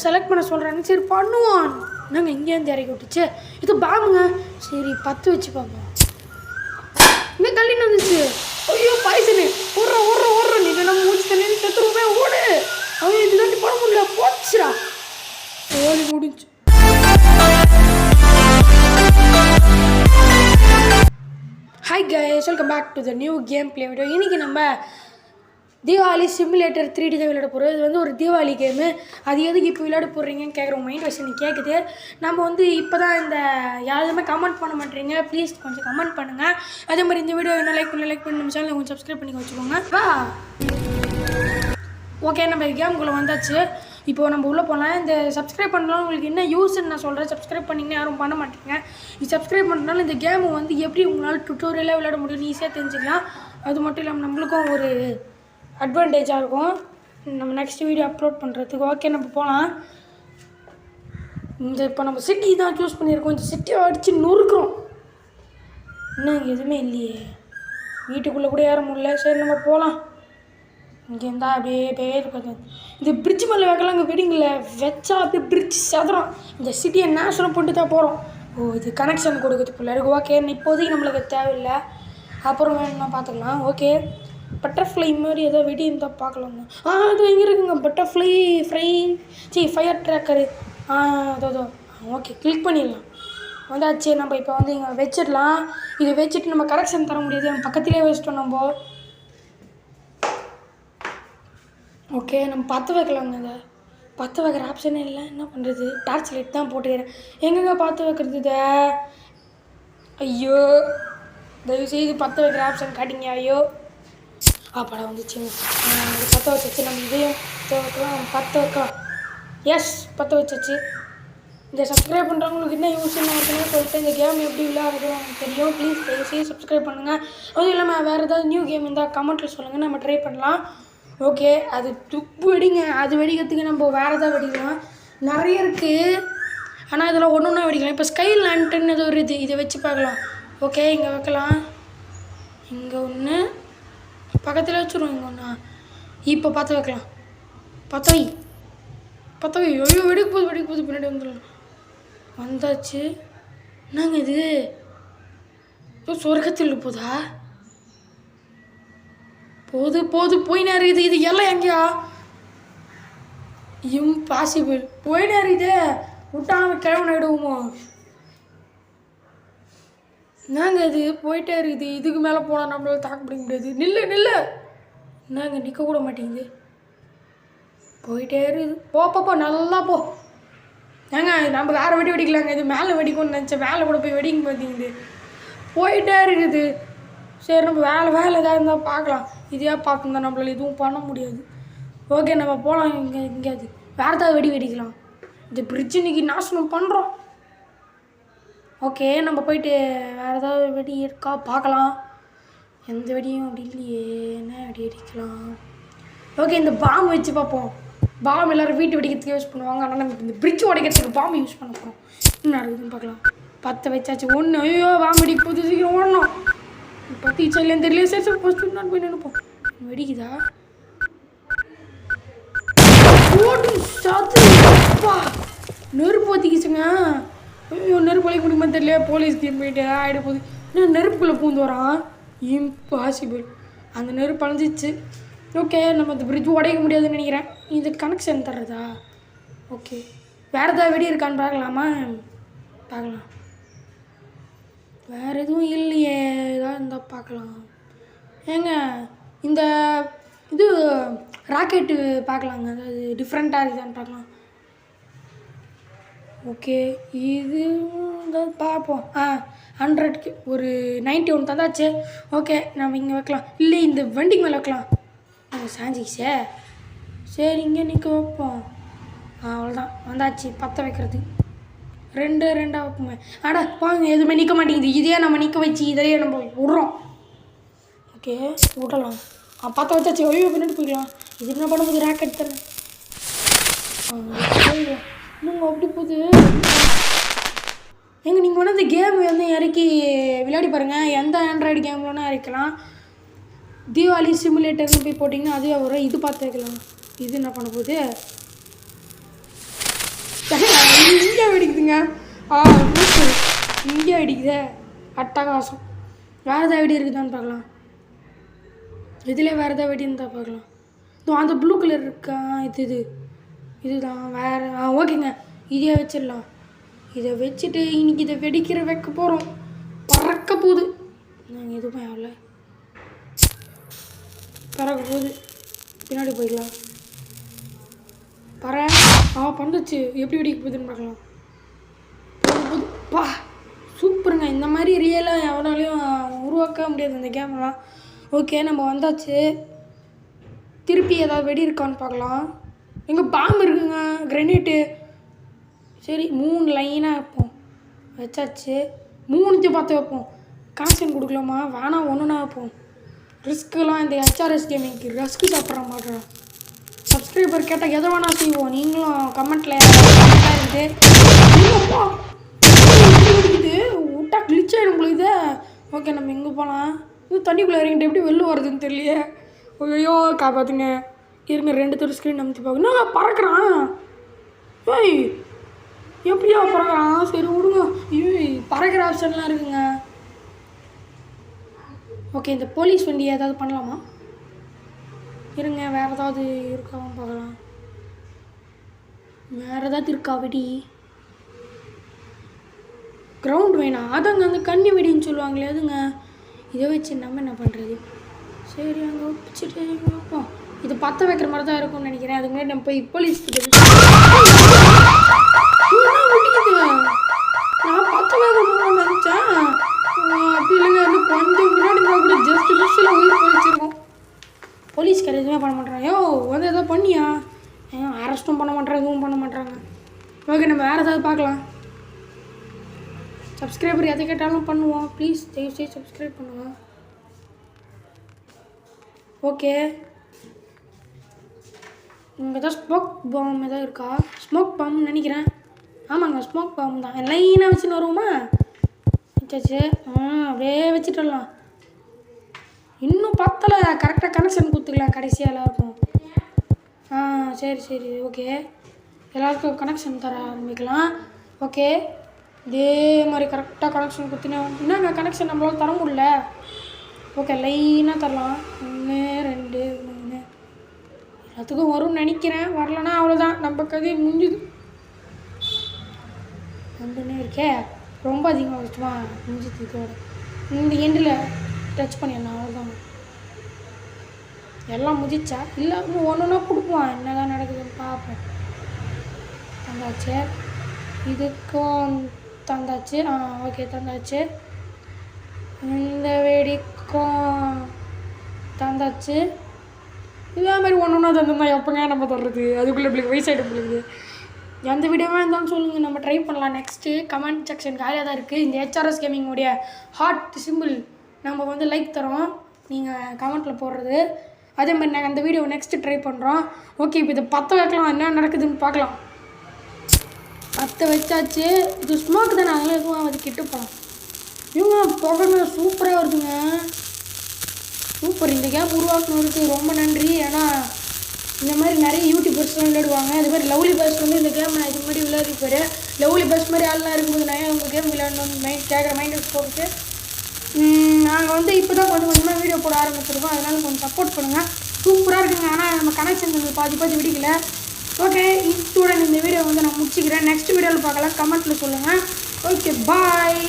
Select பண்ண சொல்கிறேன்னு சரி பண்ணுவான். நாங்கள் இங்கேருந்து இறக்கி விட்டுச்சு. இது பாமுங்க. சரி 10 வச்சு பார்ப்போம். இங்கே தள்ளின்னு வந்துச்சு. ஐயோ பாய்சனு ஓடுறோம். நீங்கள் நம்ம மூச்சு தண்ணி செத்துருமே ஓடு. அவன் இது தாண்டி போட முடியல. போச்சுடா. ஓடி முடிஞ்சு. Hi guys, welcome back to the new game play video. இன்றைக்கி நம்ம தீபாவளி சிமுலேட்டர் 3D தான் விளையாட போகிறோம். இது வந்து ஒரு தீபாவளி கேமு. அது எதுக்கு இப்போ விளையாட போடுறீங்கன்னு கேட்குற மைண்ட் வாஷ் எனக்கு கேட்குது. நம்ம வந்து இப்போ தான் இந்த யாருமே கமெண்ட் பண்ண மாட்டேறீங்க. ப்ளீஸ் கொஞ்சம் கமெண்ட் பண்ணுங்கள். அதே மாதிரி இந்த வீடியோ என்ன லைக் பண்ணி நம்ம சேனலை கொஞ்சம் சப்ஸ்கிரைப் பண்ணி வச்சுக்கோங்க. ஓகே, நம்ம கேமுக்குள்ளே வந்தாச்சு. இப்போ நம்ம உள்ளே போகலாம். இந்த சப்ஸ்கிரைப் பண்ணலாம் உங்களுக்கு என்ன யூஸ்ன்னு நான் சொல்கிறேன். சப்ஸ்கிரைப் பண்ணிங்கன்னா யாரும் பண்ண மாட்டேங்க. இது சப்ஸ்கிரைப் பண்ணுறதுனால இந்த கேமை வந்து எப்படி உங்களால் டுட்டோரியலாக விளையாட முடியும்னு ஈஸியாக தெரிஞ்சுக்கலாம். அது மட்டும் இல்லாமல் நம்மளுக்கும் ஒரு அட்வான்டேஜாக இருக்கும் நம்ம நெக்ஸ்ட் வீடியோ அப்லோட் பண்ணுறதுக்கு. ஓகே, நம்ம போகலாம். இப்போ நம்ம சிட்டி தான் சூஸ் பண்ணியிருக்கோம். இந்த சிட்டியை அடித்து நொறுக்கிறோம். இன்னும் எதுவுமே இல்லையே, வீட்டுக்குள்ளே கூட ஏற முடியல. சரி நம்ம போகலாம். இங்கே இருந்தால் அப்படியே இருக்காது. இந்த பிரிட்ஜ் மேலே வைக்கலாம். அங்கே வெடிங்கல வச்சா அப்படியே பிரிட்ஜ் சதுரம். இந்த சிட்டியை நேஷனல் போட்டு தான் போகிறோம். இது கனெக்ஷன் கொடுக்குது பிள்ளைருக்கு. ஓகே, இப்போதைக்கு நம்மளுக்கு தேவையில்லை, அப்புறம் வேணும்னா பார்த்துக்கலாம். ஓகே, பட்டர்ஃப்ளை மாதிரி ஏதோ வெடி இருந்தால் பார்க்கலாங்க. அது எங்கே இருக்குங்க பட்டர்ஃப்ளை ஃபயர் ட்ராக்கரு. அதோ ஓகே, கிளிக் பண்ணிடலாம். வந்தாச்சு. நம்ம இப்போ வந்து இங்கே வச்சிடலாம். இதை வச்சுட்டு நம்ம கரெக்ஷன் தர முடியாது, நம்ம பக்கத்துலேயே வச்சுட்டோம் நம்ம. ஓகே, நம்ம 10 வைக்கலாங்க. இதை 10 வைக்கிற ஆப்ஷனே இல்லை. என்ன பண்ணுறது, டார்ச் லைட் தான் போட்டுக்கிறேன். எங்கெங்க 10 வைக்கிறது இதை? ஐயோ, தயவுசெய்து 10 வைக்கிற ஆப்ஷன் காட்டிங்க. ஐயோ படம் வந்துச்சுங்க. 10 வச்சு நம்ம இதையும் வைக்கலாம். 10 வைக்கலாம். எஸ், 10 வச்சாச்சு. இந்த சப்ஸ்கிரைப் பண்ணுறவங்களுக்கு என்ன யூஸ்ன்னு இருக்குன்னு சொல்லிட்டு இந்த கேம் எப்படி விளையாடுறதுன்னு எனக்கு தெரியும். ப்ளீஸ் தயவுசெய்து சப்ஸ்கிரைப் பண்ணுங்கள். அதுவும் இல்லாமல் வேறு ஏதாவது நியூ கேம் இருந்தால் கமெண்ட்டில் சொல்லுங்கள், நம்ம ட்ரை பண்ணலாம். ஓகே, அது துப்பு வெடிங்க. அது வெடிக்கிறதுக்கு நம்ம வேறு ஏதாவது வெடிக்கலாம். நிறைய இருக்குது, ஆனால் இதெல்லாம் ஒன்று ஒன்றா வெடிக்கலாம். இப்போ ஸ்கை லேண்டர்ன்னு ஏதோ ஒரு இதை வச்சு பார்க்கலாம். ஓகே, இங்கே வைக்கலாம். இங்கே ஒன்று பக்கத்தில் வச்சுருவோம். இங்கே ஒன்றா இப்போ 10 வைக்கலாம். 10 வை. ஐயோ, வெடிக்க போகுது. பின்னாடி வந்துடலாம். வந்தாச்சு. என்னங்க இது, சொர்க்கத்தில் போதா? போது போயினா இருக்குது. இது எல்லாம் எங்கேயா? இம்பாசிபிள். போயினா இருக்குது. விட்டா நம்ம கிழவன் ஆகிடுவோமோ? என்னங்க இது போயிட்டே இருக்குது. இதுக்கு மேலே போனால் நம்மளால் தாக்க முடியாது. நில்லு. என்னங்க நிற்க கூட மாட்டேங்குது. போயிட்டே இருக்குது. போ நல்லா போ. ஏங்க நம்ம வேறு வெடி வெடிக்கலாங்க. இது மேலே வெடிக்கும்னு நினச்சேன். மேலே கூட போய் வெடிக்க மாட்டேங்குது. போயிட்டே இருக்குது. சரி, நம்ம வேலை ஏதாவது இருந்தால் பார்க்கலாம். இதையா பார்க்கணும், நம்மளால் எதுவும் பண்ண முடியாது. ஓகே, நம்ம போகலாம். எங்கேயாவது வேறு ஏதாவது வெடிக்கலாம். இந்த பிரிட்ஜ் இன்றைக்கி நாசனம் பண்ணுறோம். ஓகே, நம்ம போயிட்டு வேறு ஏதாவது வெடி இருக்கா பார்க்கலாம். எந்த வெடியும் அப்படி இல்லையே. என்ன வெடி அடிக்கலாம்? ஓகே, இந்த பாம்பு வச்சு பார்ப்போம். பாம்பு எல்லோரும் வீட்டு வெடிக்கிறதுக்கு யூஸ் பண்ணுவாங்க, ஆனால் நம்ம இந்த பிரிட்ஜ் உடைக்கிறதுக்கு பாம்பு யூஸ் பண்ண போகிறோம். என்ன நடக்குதுன்னு பார்க்கலாம். 10 வச்சாச்சு. ஒன்று. ஐயோ, பாம்பு வெடிக்க போகுது. சீக்கிரம் ஓடணும். 10 இல்லைன்னு தெரியல. சரி ஃபஸ்ட்டு நான் போய் நினைப்போம். வெடிக்குதா? ஓட்டு சாத்துப்பா, நெருப்பு ஊற்றிக்கிச்சுங்க. ஐயோ, நெருப்பு வலிக்க முடியுமா தெரியல. போலீஸ்க்கு போயிட்டு ஆகிட போகுது. இன்னும் நெருப்புக்குள்ளே பூந்து வரான். இம்பாசிபிள். அந்த நெருப்பு அணைஞ்சிச்சு. ஓகே, நம்ம இந்த பிரிட்ஜ் உடைக்க முடியாதுன்னு நினைக்கிறேன். இது கனெக்ஷன் தர்றதா? ஓகே, வேறு ஏதாவது வெடி இருக்கான்னு பார்க்கலாம். வேறு எதுவும் இல்லையே. ஏதாவது இருந்தால் பார்க்கலாம். ஏங்க இந்த இது ராக்கெட்டு பார்க்கலாங்க. அதாவது டிஃப்ரெண்ட்டாக இருக்குதான்னு பார்க்கலாம். ஓகே, இது பார்ப்போம். 100க்கு ஒரு 91 தந்தாச்சு. ஓகே, நம்ம இங்கே வைக்கலாம். இல்லை, இந்த வண்டிக்கு மேலே வைக்கலாம். சாஞ்சிக்கிச்சே. சரி, இங்கே நிற்க வைப்போம். அவ்வளோதான், வந்தாச்சு. 10 வைக்கிறது. 2 வைப்போமே. வாங்க, எதுவுமே நிற்க மாட்டேங்குது. இதே நம்ம நிற்க வச்சு இதையே நம்ம விட்றோம். ஓகே, விடலாம். 10 வச்சாச்சு. ஐயோ, பின்னாடி போய்க்கலாம். இது என்ன பண்ண போகுது? ராக்கெட் தானே. இன்னும் அப்படி போகுது. நீங்கள் வந்து இந்த கேம் வந்து இறக்கி விளையாடி பாருங்கள். எந்த ஆண்ட்ராய்டு கேம்லன்னா இறக்கலாம். தீபாவளி சிமுலேட்டர்னு போய் போட்டிங்கன்னா அதுவே வரும். இது பார்த்து வைக்கலாம். இது என்ன பண்ண போகுது? இங்கே வெடிக்குதுங்க. சூப்பர். இங்கே வெடிக்குதே, அட்டகாசம். வேறு ஏதாவது வெடி இருக்குதான்னு பார்க்கலாம். இதில் வேறு ஏதாவது வெடி இருந்தால் பார்க்கலாம். அந்த ப்ளூ கலர் இருக்கா, இதுதான் வேறு. ஓகேங்க, இதே வச்சிடலாம். இதை வச்சுட்டு இன்னைக்கு இதை வைக்க போகிறோம். பறக்க போகுது. நாங்கள் எதுவுமே ஆகல. பறக்க போகுது. பின்னாடி போய்க்கலாம். பண்ணுச்சு. எப்படி வெடிக்க போகுதுன்னு பார்க்கலாம். பா சூப்பருங்க. இந்த மாதிரி ரியலாக எவனாலையும் உருவாக்க முடியாது இந்த கேம்லாம். ஓகே, நம்ம வந்தாச்சு. திருப்பி ஏதாவது வெடி இருக்கான்னு பார்க்கலாம். எங்கே பாம்பு இருக்குங்க, கிரெனேட்டு. சரி, 3 லைனாக வைப்போம். வச்சாச்சு. 3 பார்த்து வைப்போம். கனெக்ஷன் கொடுக்கலாமா? வேணாம், ஒன்றுனா வைப்போம். ரிஸ்க்குலாம் இந்த HRS கேமிங்க்கு ரிஸ்க்கு சாப்பிட்ற மாட்டோம். சப்ஸ்கிரைபர் கேட்டால் எதை வேணால் செய்வோம். நீங்களும் கமெண்ட்டில் இருக்குது விட்டா கிளிச் ஆகிடும் உங்களுக்கு. ஓகே, நம்ம எங்கே போகலாம்? இது தண்ணிக்குள்ளே இறங்கிட்டு எப்படி வெளில வருதுன்னு தெரியலையே. ஐயோ காப்பாற்றுங்க. இருங்க, 2 தடவை ஸ்க்ரீன் அமுத்தி பார்க்கணும். நான் பறக்கிறான். ஏய், எப்படியா பறக்கிறான்? சரி விடுங்க. பறக்கிற ஆப்ஷன்லாம் இருக்குங்க. ஓகே, இந்த போலீஸ் வண்டி ஏதாவது பண்ணலாமா? இருங்க, வேறு ஏதாவது இருக்காவும் பார்க்கலாம். வேறு ஏதாவது இருக்கா வெடி? கிரவுண்ட் வேணாம். அதாங்க அந்த கன்னி வெடின்னு சொல்லுவாங்களே, அதுங்க. இதை வச்சு நம்ம என்ன பண்ணுறது? சரி, அங்கே வச்சுட்டு பார்ப்போம். இது பற்ற வைக்கிற மாதிரி தான் இருக்கும்னு நினைக்கிறேன். அதுக்கு முன்னாடி நம்ம போய் போலீஸ் நான் பற்ற வைக்கணும்னு நினச்சேன். அப்படி இல்லைங்க, வந்து கொஞ்சம் முன்னாடி கூட ஜஸ்ட் மிஸ்ஸில் உயிர் போயிடுச்சிருக்கோம். போலீஸ்கார் எதுவுமே பண்ண மாட்டேறாங்க. வந்து எதாவது பண்ணியா? அரெஸ்ட்டும் பண்ண மாட்டேறாங்க, எதுவும் பண்ண மாட்டேறாங்க. ஓகே, நம்ம வேறு ஏதாவது பார்க்கலாம். சப்ஸ்கிரைபர் எதை கேட்டாலும் பண்ணுவோம். ப்ளீஸ் தயவுசெய்து சப்ஸ்கிரைப் பண்ணுவோம். ஓகே, இங்கே தான் ஸ்மோக் பாம் எதாவது இருக்கா? ஸ்மோக் பாம்னு நினைக்கிறேன். ஆமாங்க, ஸ்மோக் பாம் தான். லைனாக வச்சுன்னு வருவோமா? வச்சாச்சு. அப்படியே வச்சுட்டுலாம். இன்னும் பத்தலை. கரெக்டாக கனெக்ஷன் கொடுத்துக்கலாம் கடைசியாக எல்லாருக்கும். சரி ஓகே, எல்லாருக்கும் கனெக்ஷன் தர ஆரம்பிக்கலாம். ஓகே, இதே மாதிரி கரெக்டாக கனெக்ஷன் கொடுத்துனா என்னங்க கனெக்ஷன் நம்மளால் தர முடியல. ஓகே, லைனாக தரலாம். 1 2 3 எல்லாத்துக்கும் வரும்னு நினைக்கிறேன். வரலன்னா அவ்வளோதான், நம்ம கதை முடிஞ்சுது. வந்துன்னே இருக்கே, ரொம்ப அதிகமாக வச்சுமா முடிஞ்சுது. இதோட இந்த எண்டில் டச் பண்ணிடலாம், அவ்வளோதான். எல்லாம் முடிச்சா இல்லை, இன்னும் ஒன்றுனா கொடுப்போம். என்ன தான் நடக்குதுன்னு பார்ப்போம். தந்தாச்சு. இதுக்கும் தந்தாச்சு. ஓகே, தந்தாச்சு. இந்த வெடிக்கும் தந்தாச்சு. இதே மாதிரி ஒன்றுனா தந்தோம்னா எப்போங்க நம்ம தர்றது? அதுக்குள்ளே பிள்ளைங்க வயசாகிட்டு பிள்ளைங்க. எந்த வீடியோவாக இருந்தாலும் சொல்லுங்கள், நம்ம ட்ரை பண்ணலாம். நெக்ஸ்ட்டு கமெண்ட் செக்ஷன் காலியாக தான் இருக்குது. இந்த HRS கேமிங்கோடைய ஹார்ட் சிம்பிள் நம்ம வந்து லைக் தரோம், நீங்கள் கமெண்ட்டில் போடுறது. அதே மாதிரி நாங்கள் அந்த வீடியோவை நெக்ஸ்ட்டு ட்ரை பண்ணுறோம். ஓகே, இப்போ இதை பற்ற வைக்கலாம், என்ன நடக்குதுன்னு பார்க்கலாம். பற்ற வச்சாச்சு. இது ஸ்மோக் தானே, அதெல்லாம் எதுவும் அது கிட்ட போகலாம். இவங்க புகை சூப்பராக வருதுங்க. சூப்பர். இந்த கேம் உருவாக்குனதுக்கு ரொம்ப நன்றி. ஏன்னா இந்த மாதிரி நிறைய யூடியூபர்ஸ்லாம் விளையாடுவாங்க. அது மாதிரி லவ்லி பஸ் வந்து இந்த கேம் நான் இதுக்கு முன்னாடி விளையாடிப்பாரு. லவ்லி பஸ் மாதிரி ஆள்லாம் இருக்கும்போது நான் உங்கள் கேம் விளையாடணும்னு கேட்குற மைண்ட் போட்டு நாங்கள் வந்து இப்போ தான் கொஞ்சம் கொஞ்சமாக வீடியோ போட ஆரம்பிச்சிருக்கோம். அதனால் கொஞ்சம் சப்போர்ட் பண்ணுங்கள். சூப்பராக இருக்குங்க. ஆனால் நம்ம கனெக்ஷன் பாதி விடிக்கல. ஓகே, இத்துடன் இந்த வீடியோ வந்து நான் முடிச்சுக்கிறேன். நெக்ஸ்ட் வீடியோவில் பார்க்கலாம். கமெண்ட்டில் சொல்லுங்கள். ஓகே, பாய்.